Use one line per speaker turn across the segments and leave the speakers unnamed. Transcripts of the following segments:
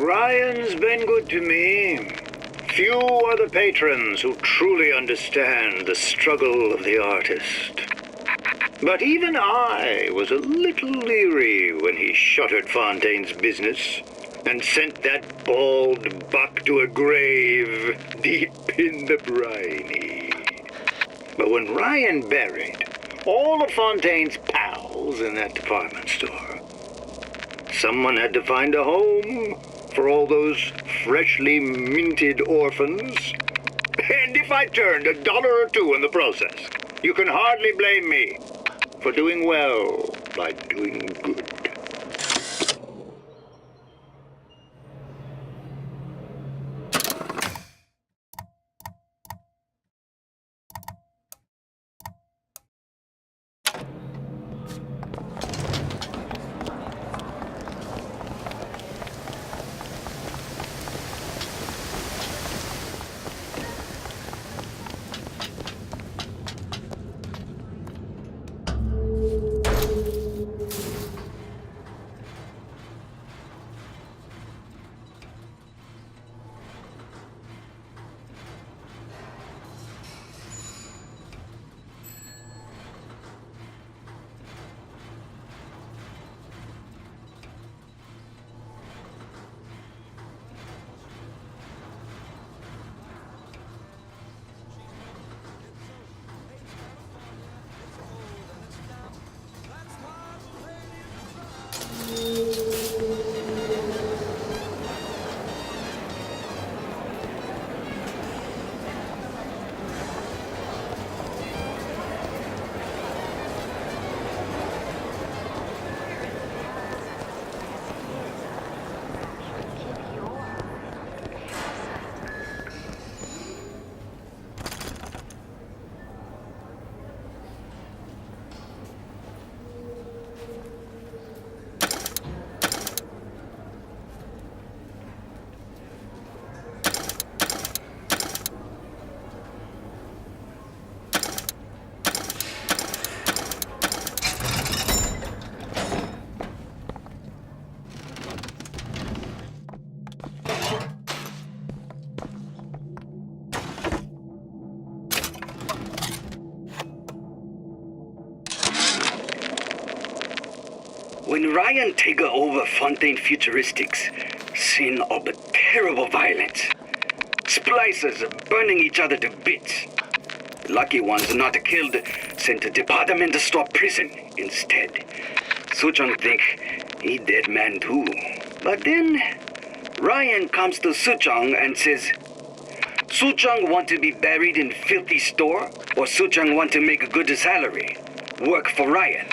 Ryan's been good to me. Few are the patrons who truly understand the struggle of the artist. But even I was a little leery when he shuttered Fontaine's business and sent that bald buck to a grave deep in the briny. But when Ryan buried all of Fontaine's pals in that department store, someone had to find a home for all those freshly minted orphans. And if I turned $1 or $2 in the process, you can hardly blame me for doing well by doing good.
When Ryan take over Fontaine Futuristics, scene of terrible violence. Splicers burning each other to bits. Lucky ones not killed, sent to department store prison instead. Suchong think he dead man too. But then Ryan comes to Suchong and says, Suchong want to be buried in filthy store, or Suchong want to make a good salary, work for Ryan.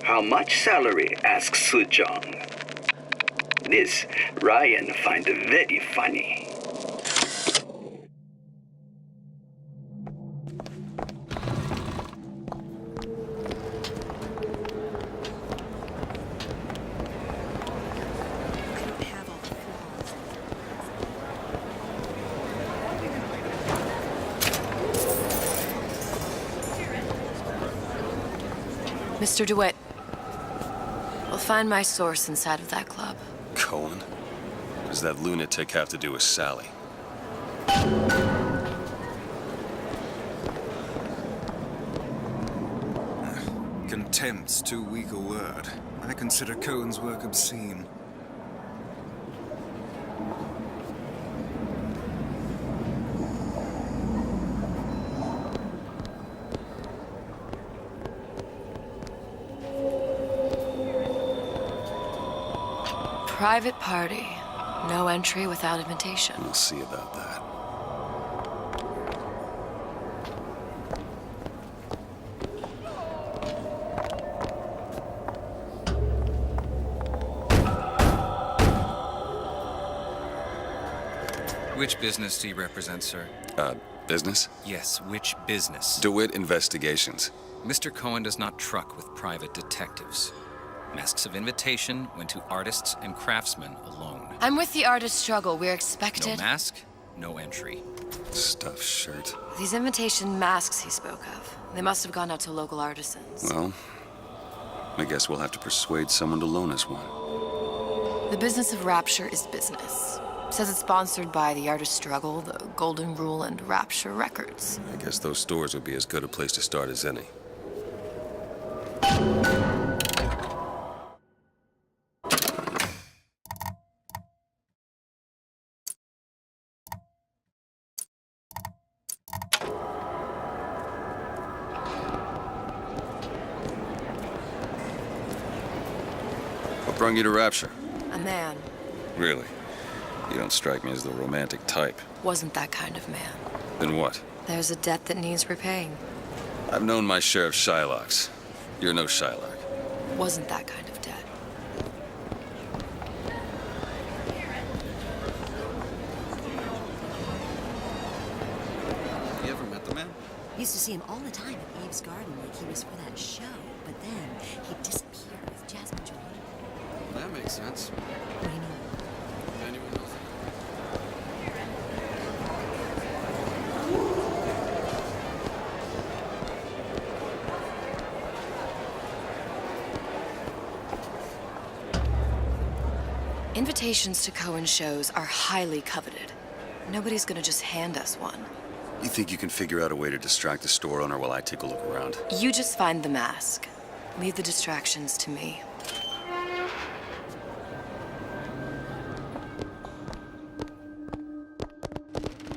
How much salary? Asks Suchong. This Ryan find very funny.
Mr. DeWitt, we'll find my source inside of that club.
Cohen? What does that lunatic have to do with Sally?
Contempt's too weak a word. I consider Cohen's work obscene.
Private party. No entry without invitation.
We'll see about that.
Which business do you represent, sir?
Business?
Yes, which business?
DeWitt Investigations.
Mr. Cohen does not truck with private detectives. Masks of invitation went to artists and craftsmen alone.
I'm with the artist struggle. We're expected.
No mask, no entry.
Stuffed shirt.
These invitation masks he spoke of. They must have gone out to local artisans.
Well, I guess we'll have to persuade someone to loan us one.
The business of Rapture is business. Says it's sponsored by the Artist Struggle, the Golden Rule, and Rapture Records.
I guess those stores would be as good a place to start as any. What brought you to Rapture?
A man.
Really? You don't strike me as the romantic type.
Wasn't that kind of man.
Then what?
There's a debt that needs repaying.
I've known my share of Shylocks. You're no Shylock.
Wasn't that kind of debt.
You ever met the man?
Used to see him all the time at Eve's Garden like he was for that show, but then he'd disappear with Jasmine Joy.
That makes sense.
What do you mean?
Anyone knows?
Invitations to Cohen shows are highly coveted. Nobody's gonna just hand us one.
You think you can figure out a way to distract the store owner while I take a look around?
You just find the mask. Leave the distractions to me.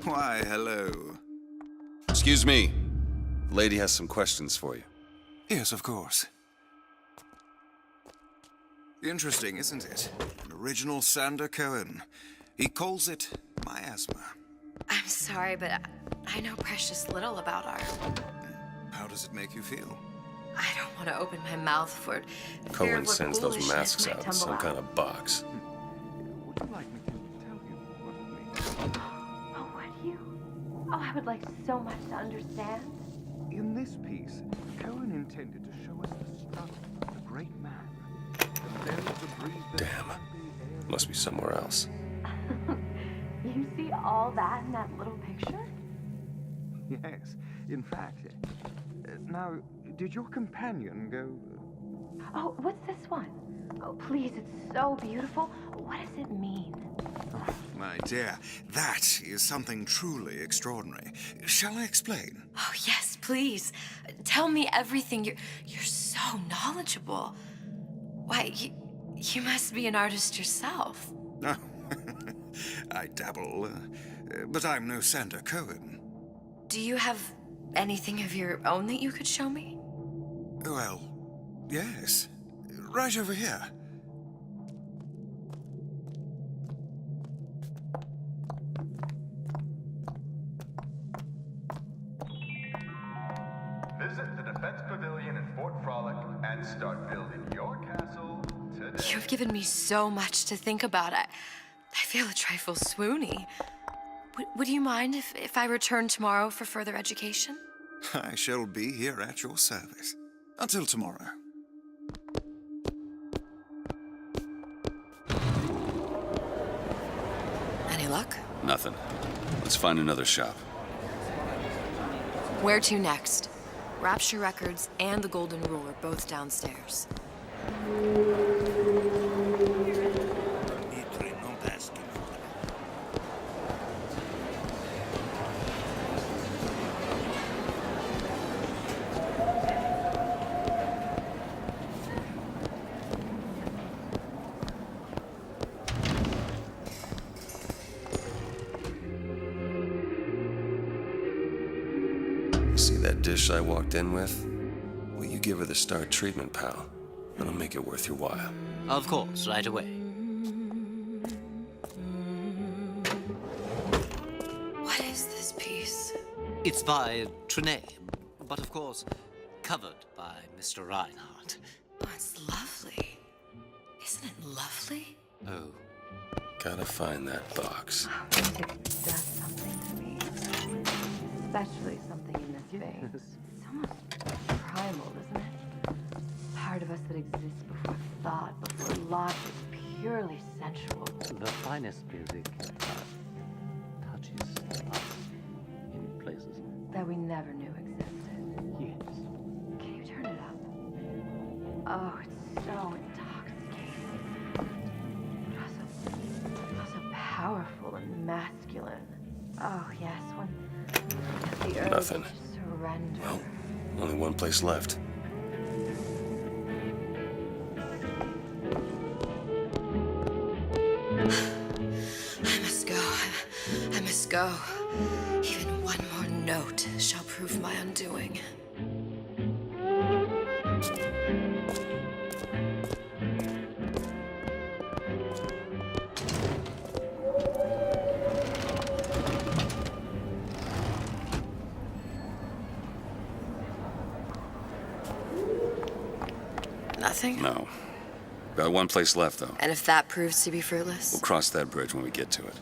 Why, hello.
Excuse me. The lady has some questions for you.
Yes, of course. Interesting, isn't it? An original Sander Cohen. He calls it miasma.
I'm sorry, but I know precious little about art.
How does it make you feel?
I don't want to open my mouth for fear
Cohen
of what
sends those
foolishness
masks
might
out in
tumble
some
out.
kind of box.
Would you like me to tell you what it means?
Oh, would you? Oh, I would like so much to understand.
In this piece, Cohen intended to show us the struggle of the great man. The very debris that
Damn. Must be somewhere else.
You see all that in that little picture?
Yes, in fact. Now, did your companion go...
Oh, what's this one? Oh, please, it's so beautiful. What does it mean?
Oh, my dear, that is something truly extraordinary. Shall I explain?
Oh, yes, please. Tell me everything. You're so knowledgeable. Why, you must be an artist yourself.
Oh, I dabble, but I'm no Sander Cohen.
Do you have anything of your own that you could show me?
Well, yes. Right over here.
Visit the Defense Pavilion in Fort Frolic and start building your castle today.
You've given me so much to think about. I feel a trifle swoony. Would you mind if I return tomorrow for further education?
I shall be here at your service. Until tomorrow.
Any luck?
Nothing. Let's find another shop.
Where to next? Rapture Records and the Golden Rule are both downstairs.
See that dish I walked in with? Will you give her the star treatment, pal? That'll make it worth your while.
Of course, right away.
What is this piece?
It's by Trine, but of course, covered by Mr. Reinhardt.
Oh, it's lovely. Isn't it lovely?
Oh,
Gotta find that box.
Music does something to me. Especially something in this face. It's almost primal, isn't it? Part of us that exists before thought, before logic, purely sensual.
the finest music touches us in places.
That we never knew existed.
Yes.
Can you turn it up? Oh, it's so intoxicating. and masculine. Oh, yes, when the urge
Nothing.
to surrender.
Well, only one place left.
I must go. I must go. Even one more note shall prove my undoing. Nothing?
No. Got one place left, though.
And if that proves to be fruitless?
We'll cross that bridge when we get to it.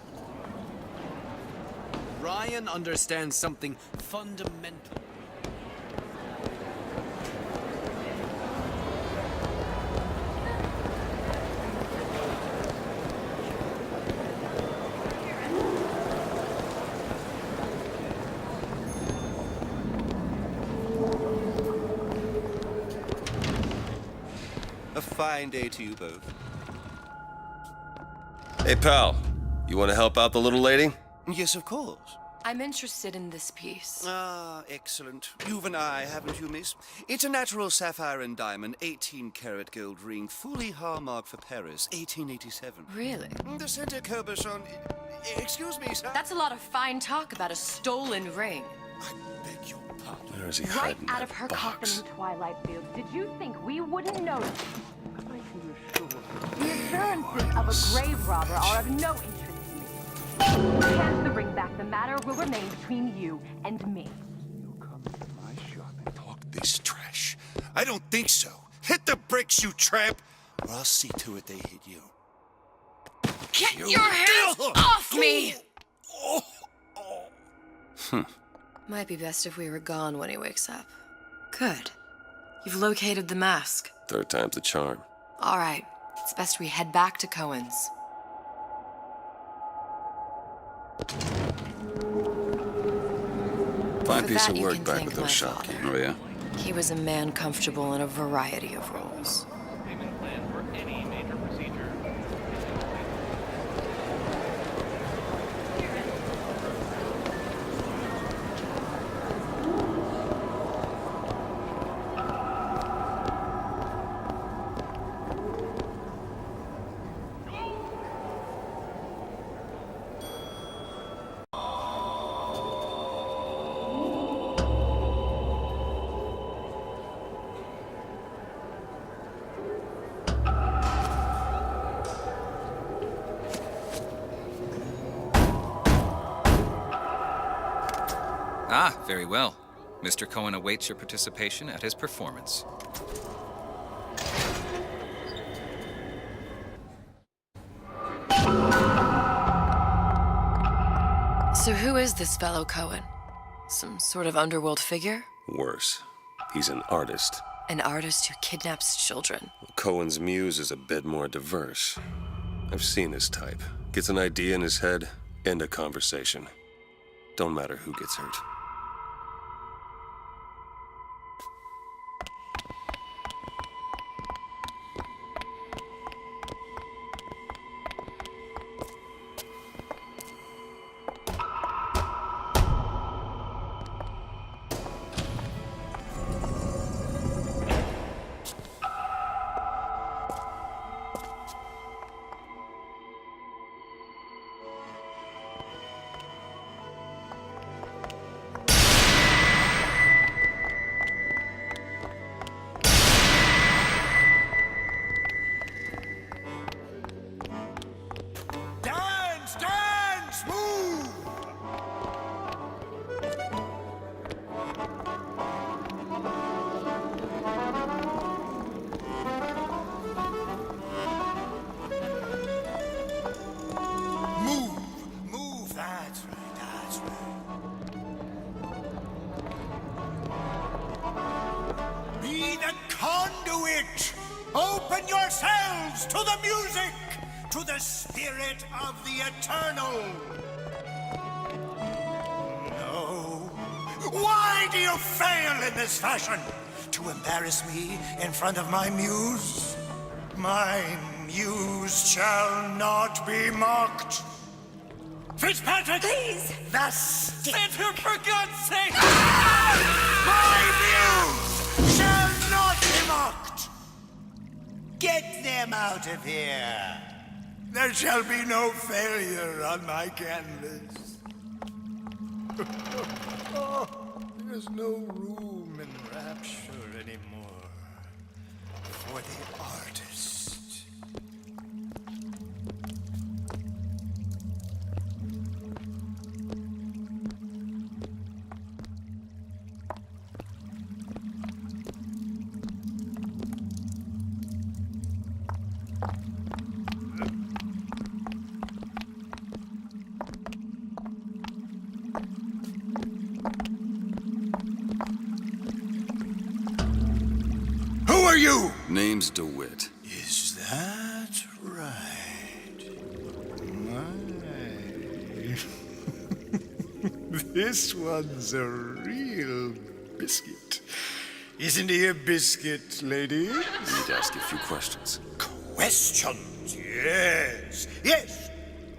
Ryan understands something fundamental.
A fine day to you both.
Hey, pal. You want to help out the little lady?
Yes, of course.
I'm interested in this piece.
Ah, excellent. You've an eye, haven't you, miss? It's a natural sapphire and diamond, 18-karat gold ring, fully hallmarked for Paris, 1887.
Really?
The center cabochon... Excuse me, sir.
That's a lot of fine talk about a stolen ring.
I beg your pardon.
Where is he
Right
hiding
out
that
of her
box?
coffin in Twilight Fields. Did you think we wouldn't notice? The assurances of a grave robber are of no interest to me. Who has the ring back? The matter will remain between you and me.
You'll come to my shop and
Talk this trash. I don't think so. Hit the bricks, you tramp, or I'll see to it they hit you.
Get your hands off me! Might be best if we were gone when he wakes up. Good. You've located the mask.
Third time's the charm.
All right. It's best we head back to Cohen's.
Fine
For
piece
that
of
you
work
can
back
thank
with those
my
shopkeepers.
father.
Oh, yeah?
He was a man comfortable in a variety of roles.
Payment plan for any major procedure.
Ah, very well. Mr. Cohen awaits your participation at his performance.
So who is this fellow Cohen? Some sort of underworld figure?
Worse. He's an artist.
An artist who kidnaps children.
Cohen's muse is a bit more diverse. I've seen his type. Gets an idea in his head, end a conversation. Don't matter who gets hurt.
Dance, dance, move! Move, that's right, that's right. Be the conduit! Open yourselves to the music! To the spirit of the eternal! No. Why do you fail in this fashion? To embarrass me in front of my muse? My muse shall not be mocked. Fitzpatrick!
Please!
The stick!
Save her, for God's sake!
My muse shall not be mocked! Get them out of here! There shall be no failure on my canvas. There's no room in rapture anymore for the artist. Who are you?
Name's DeWitt.
Is that right? My. This one's a real biscuit. Isn't he a biscuit, lady?
I need to ask you a few questions.
Questions, yes. Yes,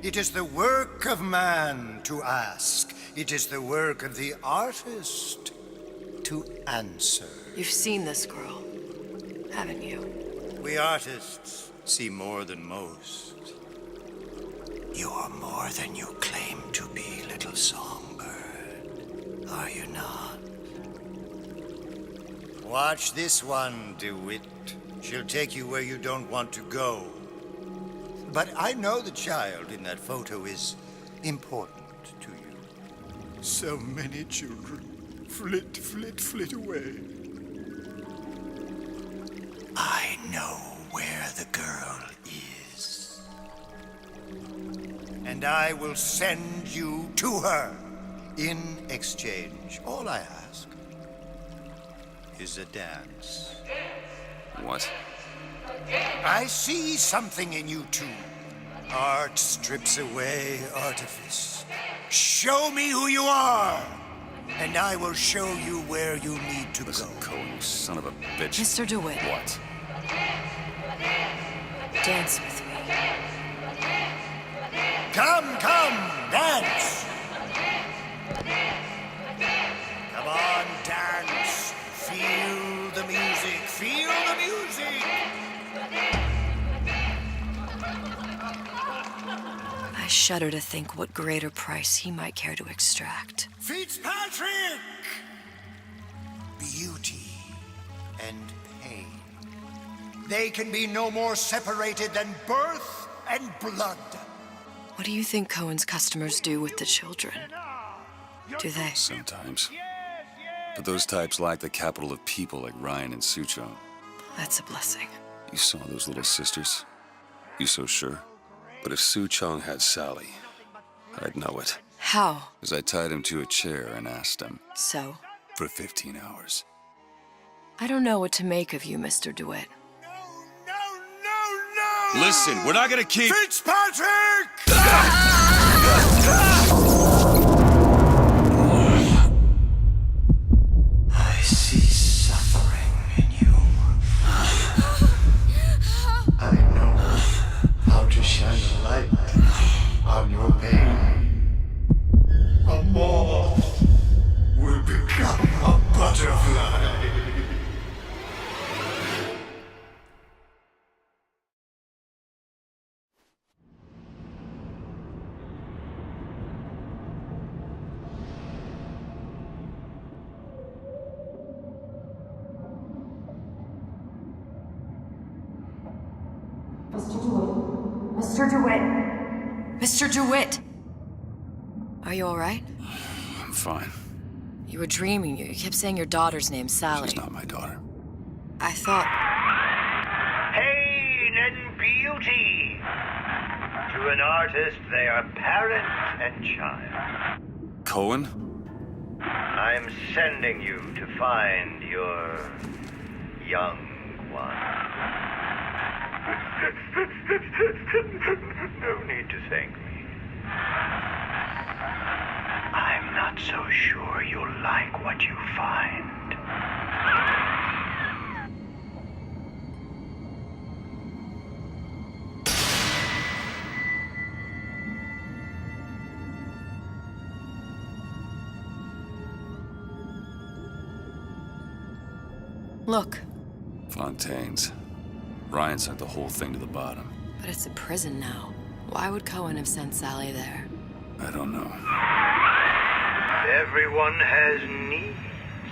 it is the work of man to ask. It is the work of the artist to answer.
You've seen this girl, haven't you?
We artists see more than most. You are more than you claim to be, little songbird. Are you not? Watch this one, DeWitt. She'll take you where you don't want to go. But I know the child in that photo is important to you. So many children flit, flit, flit away. I know where the girl is. And I will send you to her. In exchange, all I ask is a dance.
What?
I see something in you two. Art strips away artifice. Show me who you are, and I will show you where you need to
Listen,
go.
Cohen, you son of a bitch.
Mr. DeWitt.
What?
Dance with me.
Come, dance! Come on, dance! Feel the music, feel the music!
I shudder to think what greater price he might care to extract.
Fitzpatrick! Beauty and pain. They can be no more separated than birth and blood.
What do you think Cohen's customers do with the children? Do they?
Sometimes. But those types lack the capital of people like Ryan and Suchong.
That's a blessing.
You saw those little sisters? You so sure? But if Suchong had Sally, I'd know it.
How?
As I tied him to a chair and asked him.
So?
For 15 hours.
I don't know what to make of you, Mr. DeWitt.
No!
Listen, we're not gonna keep...
Fitzpatrick! I see suffering in you. I know how to shine a light on your pain. A moth will become a butterfly.
Mr. DeWitt! Mr. DeWitt! Are you all right?
I'm fine.
You were dreaming. You kept saying your daughter's name, Sally.
She's not my daughter.
I thought...
Pain and beauty. To an artist, they are parent and child.
Cohen?
I'm sending you to find your young one. No need to thank me. I'm not so sure you'll like what you find.
Look.
Fontaine's. Ryan sent the whole thing to the bottom.
But it's a prison now. Why would Cohen have sent Sally there?
I don't know.
Everyone has needs.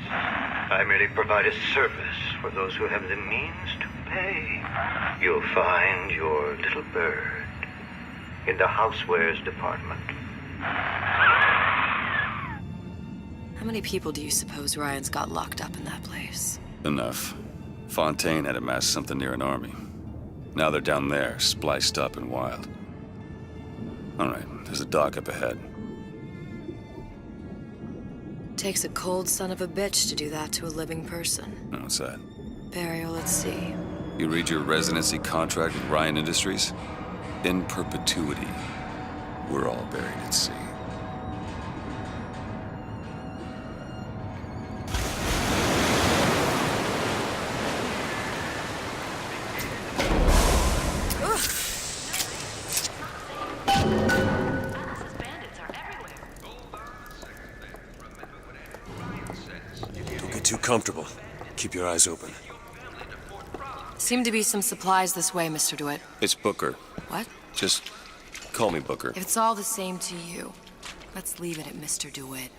I merely provide a service for those who have the means to pay. You'll find your little bird in the housewares department.
How many people do you suppose Ryan's got locked up in that place?
Enough. Fontaine had amassed something near an army. Now they're down there, spliced up and wild. All right, there's a dock up ahead.
Takes a cold son of a bitch to do that to a living person.
What's that?
Burial, let's see.
You read your residency contract with Ryan Industries? In perpetuity, we're all buried at sea.
Too comfortable. Keep your eyes open.
Seem to be some supplies this way, Mr. DeWitt.
It's Booker.
What?
Just call me Booker.
If it's all the same to you, let's leave it at Mr. DeWitt.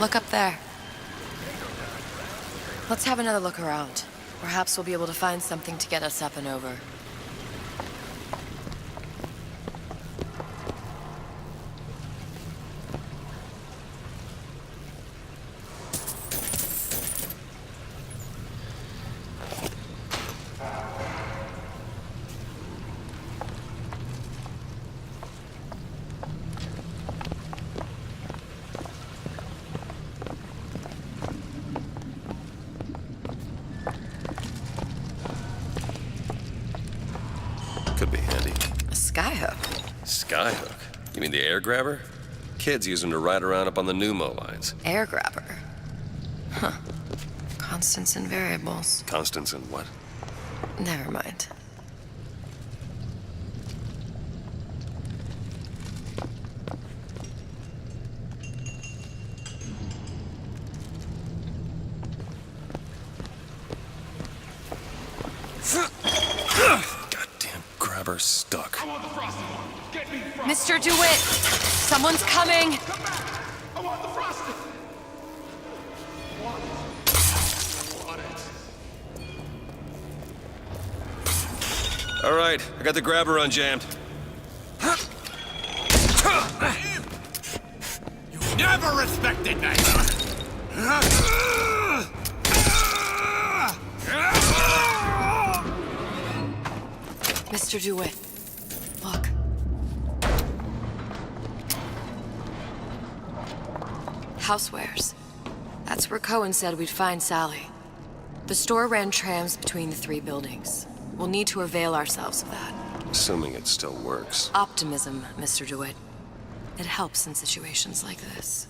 Look up there. Let's have another look around. Perhaps we'll be able to find something to get us up and over.
Could be handy.
A skyhook?
Skyhook? You mean the air grabber? Kids use them to ride around up on the pneumo lines.
Air grabber? Huh. Constants and variables.
Constants and what?
Never mind.
Goddamn grabber stuck.
Mr. DeWitt! Someone's coming!
All right, I got the grabber unjammed.
You never respected me!
Mr. DeWitt, look. Housewares. That's where Cohen said we'd find Sally. The store ran trams between the 3 buildings. We'll need to avail ourselves of that.
Assuming it still works.
Optimism, Mr. DeWitt. It helps in situations like this.